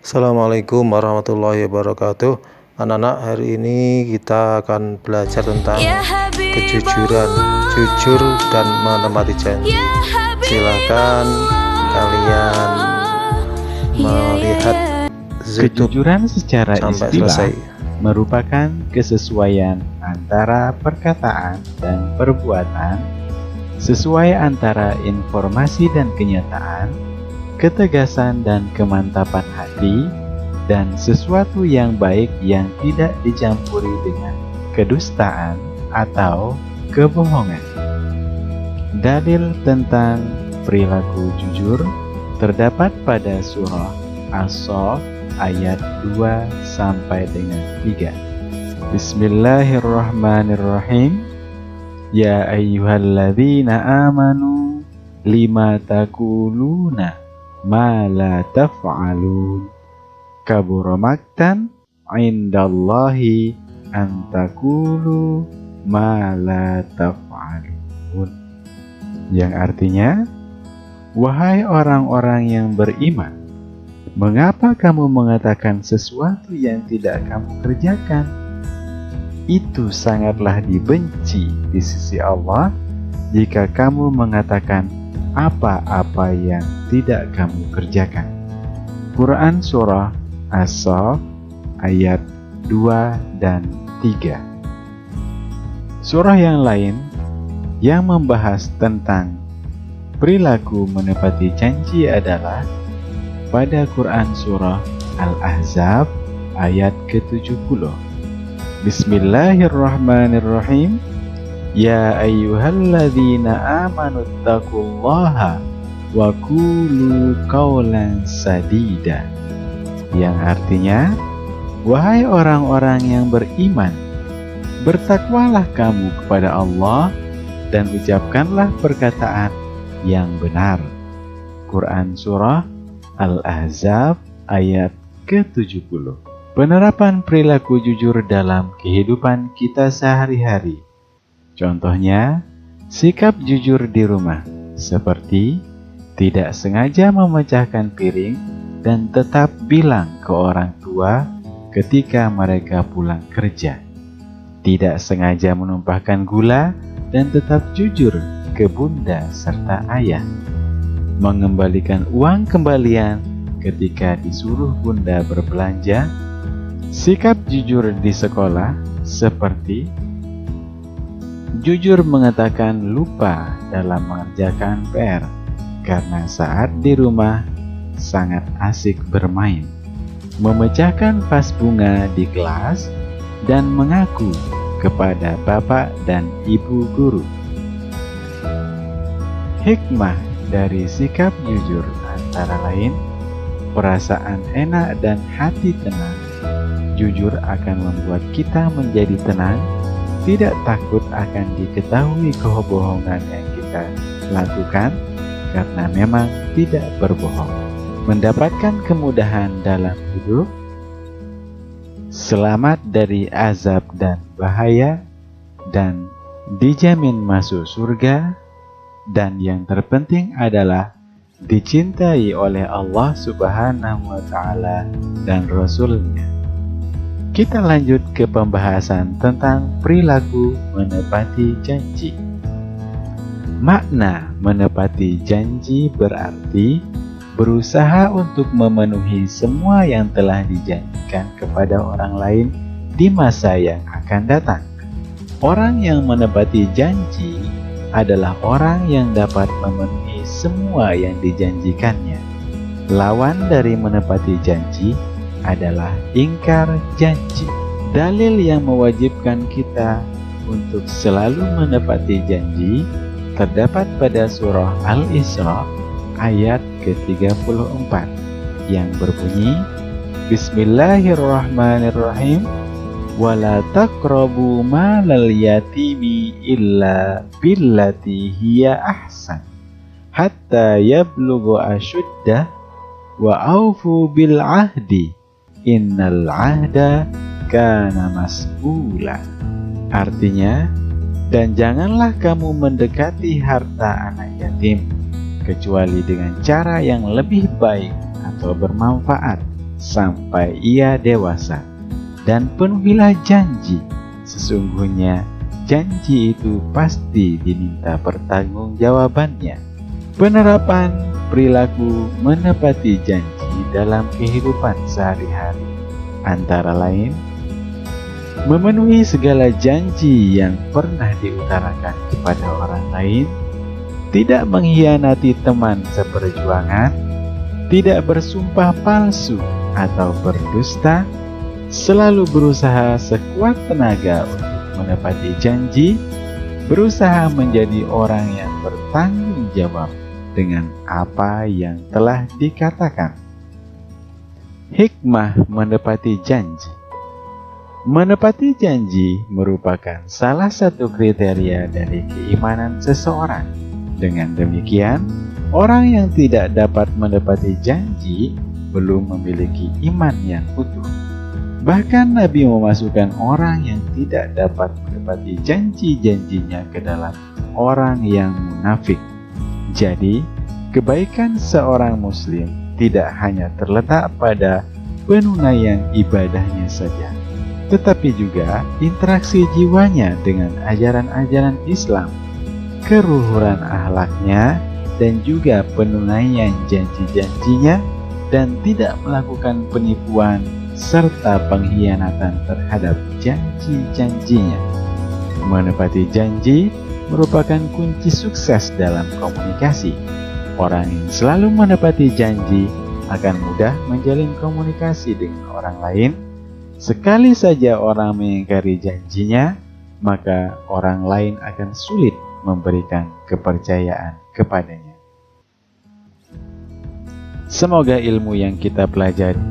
Assalamualaikum warahmatullahi wabarakatuh. Anak-anak, hari ini kita akan belajar tentang kejujuran, jujur dan menepati janji. Silakan kalian melihat Kejujuran secara sampai istilah selesai. merupakan kesesuaian antara perkataan dan perbuatan, sesuai antara informasi dan kenyataan, ketegasan dan kemantapan hati, dan sesuatu yang baik yang tidak dicampuri dengan kedustaan atau kebohongan. Dalil tentang perilaku jujur terdapat pada surah As-Saff ayat 2 sampai dengan 3. Bismillahirrahmanirrahim. Ya ayyuhalladzina amanu lima taquluna ma la taf'alun. Kabura maqtan 'indallahi an taqulu ma la taf'alun. Yang artinya, wahai orang-orang yang beriman, mengapa kamu mengatakan sesuatu yang tidak kamu kerjakan? Itu sangatlah dibenci di sisi Allah jika kamu mengatakan apa-apa yang tidak kamu kerjakan. Quran Surah As-Saff ayat 2 dan 3. Surah yang lain yang membahas tentang perilaku menepati janji adalah pada Quran Surah Al-Ahzab ayat ke-70. Bismillahirrahmanirrahim. Ya ayyuhalladzina amanu taqullaha wa qulu qawlan sadida. Yang artinya, wahai orang-orang yang beriman, bertakwalah kamu kepada Allah dan ucapkanlah perkataan yang benar. Quran Surah Al-Ahzab ayat ke-70. Penerapan perilaku jujur dalam kehidupan kita sehari-hari. Contohnya, sikap jujur di rumah, seperti tidak sengaja memecahkan piring dan tetap bilang ke orang tua ketika mereka pulang kerja. Tidak sengaja menumpahkan gula dan tetap jujur ke bunda serta ayah. Mengembalikan uang kembalian ketika disuruh bunda berbelanja. Sikap jujur di sekolah, seperti jujur mengatakan lupa dalam mengerjakan PR karena saat di rumah sangat asik bermain, memecahkan vas bunga di kelas, dan mengaku kepada bapak dan ibu guru. Hikmah dari sikap jujur antara lain perasaan enak dan hati tenang. Jujur akan membuat kita menjadi tenang, tidak takut akan diketahui kebohongan yang kita lakukan karena memang tidak berbohong. Mendapatkan kemudahan dalam hidup, selamat dari azab dan bahaya, dan dijamin masuk surga. Dan yang terpenting adalah dicintai oleh Allah Subhanahu wa Ta'ala dan Rasul-Nya. Kita lanjut ke pembahasan tentang perilaku menepati janji. Makna menepati janji berarti berusaha untuk memenuhi semua yang telah dijanjikan kepada orang lain di masa yang akan datang. Orang yang menepati janji adalah orang yang dapat memenuhi semua yang dijanjikannya. Lawan dari menepati janji adalah ingkar janji. Dalil yang mewajibkan kita untuk selalu menepati janji terdapat pada surah Al-Isra ayat ke-34 yang berbunyi, Bismillahirrahmanirrahim. Wala taqrabu malal yatimi illa billati hiya ahsan hatta yablugha ashuddah wa aufu bil ahdi innal ahda kana mas'ula. Artinya, dan janganlah kamu mendekati harta anak yatim kecuali dengan cara yang lebih baik atau bermanfaat, sampai ia dewasa, dan penuhilah janji. Sesungguhnya janji itu pasti diminta pertanggungjawabannya. Penerapan perilaku menepati janji dalam kehidupan sehari-hari antara lain memenuhi segala janji yang pernah diutarakan kepada orang lain, tidak mengkhianati teman seperjuangan, tidak bersumpah palsu atau berdusta, selalu berusaha sekuat tenaga untuk menepati janji, berusaha menjadi orang yang bertanggung jawab dengan apa yang telah dikatakan. Hikmah menepati janji. Menepati janji merupakan salah satu kriteria dari keimanan seseorang. Dengan demikian, orang yang tidak dapat menepati janji belum memiliki iman yang utuh. Bahkan Nabi memasukkan orang yang tidak dapat menepati janji-janjinya ke dalam orang yang munafik. Jadi, kebaikan seorang muslim tidak hanya terletak pada penunaian ibadahnya saja, tetapi juga interaksi jiwanya dengan ajaran-ajaran Islam, keluhuran akhlaknya, dan juga penunaian janji-janjinya, dan tidak melakukan penipuan serta pengkhianatan terhadap janji-janjinya. Menepati janji merupakan kunci sukses dalam komunikasi. Orang yang selalu menepati janji akan mudah menjalin komunikasi dengan orang lain. Sekali saja orang mengingkari janjinya, maka orang lain akan sulit memberikan kepercayaan kepadanya. Semoga ilmu yang kita pelajari